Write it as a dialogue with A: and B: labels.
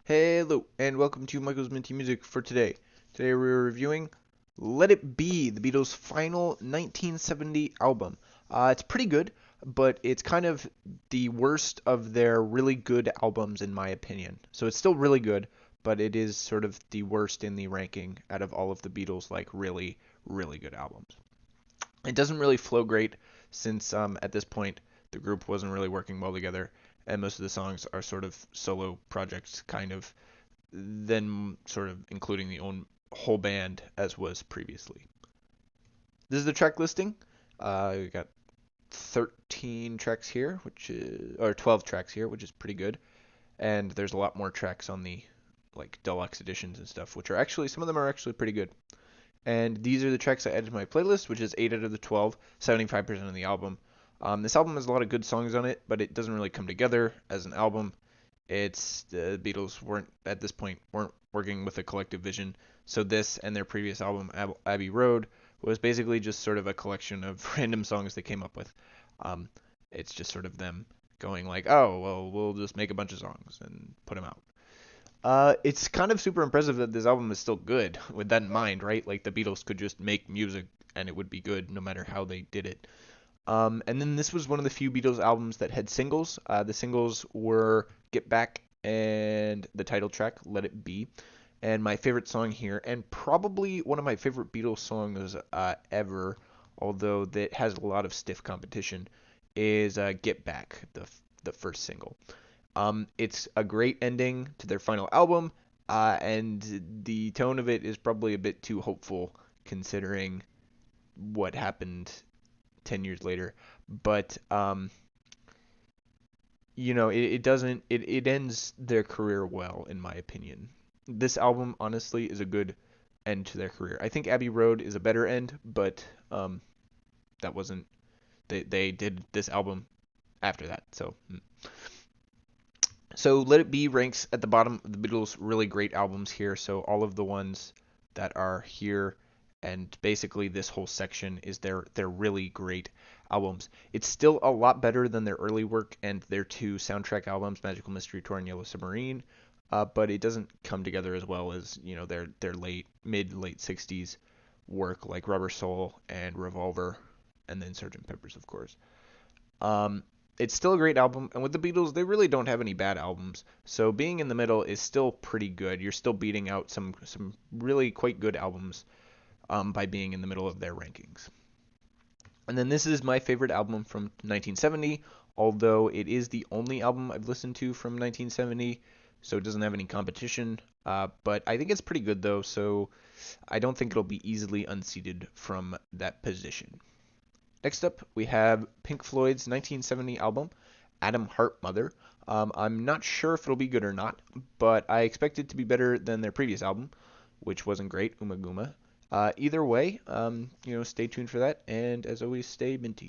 A: Hello, and welcome to Michael's Minty Music for today. Today we're reviewing Let It Be, the Beatles' final 1970 album. It's pretty good, but it's kind of the worst of their really good albums in my opinion. So it's still really good, but it is sort of the worst in the ranking out of all of the Beatles' like really, really good albums. It doesn't really flow great since at this point the group wasn't really working well together, and most of the songs are sort of solo projects, kind of, then sort of including the own whole band as was previously. This is the track listing. We got 13 tracks here, which is or 12 tracks here, which is pretty good. And there's a lot more tracks on the like deluxe editions and stuff, which are actually some of them are actually pretty good. And these are the tracks I added to my playlist, which is 8 out of the 12, 75% of the album. This album has a lot of good songs on it, but it doesn't really come together as an album. It's the Beatles weren't at this point weren't working with a collective vision, so this and their previous album Abbey Road was basically just sort of a collection of random songs they came up with. Um, it's just sort of them going like, oh well, we'll just make a bunch of songs and put them out. It's kind of super impressive that this album is still good with that in mind, right? Like the Beatles could just make music and it would be good no matter how they did it. And then this was one of the few Beatles albums that had singles. The singles were Get Back and the title track, Let It Be. And my favorite song here, and probably one of my favorite Beatles songs ever, although that has a lot of stiff competition, is Get Back, the first single. It's a great ending to their final album, and the tone of it is probably a bit too hopeful considering what happened 10 years later. But it doesn't it ends their career well in my opinion. This album honestly is a good end to their career. I think Abbey Road is a better end, but that wasn't they did this album after that. So Let It Be ranks at the bottom of the Beatles' really great albums here. So all of the ones that are here and basically this whole section is their really great albums. It's still a lot better than their early work and their two soundtrack albums, Magical Mystery Tour and Yellow Submarine, but it doesn't come together as well as their late 60s work like Rubber Soul and Revolver, and then Sgt. Pepper's, of course. Um, it's still a great album, and with the Beatles, they really don't have any bad albums. So being in the middle is still pretty good. You're still beating out some really quite good albums by being in the middle of their rankings. And then this is my favorite album from 1970, although it is the only album I've listened to from 1970, so it doesn't have any competition. But I think it's pretty good though, so I don't think it'll be easily unseated from that position. Next up, we have Pink Floyd's 1970 album, Adam Hart Mother. I'm not sure if it'll be good or not, but I expect it to be better than their previous album, which wasn't great, Uma Guma. Either way, stay tuned for that, and as always, stay minty.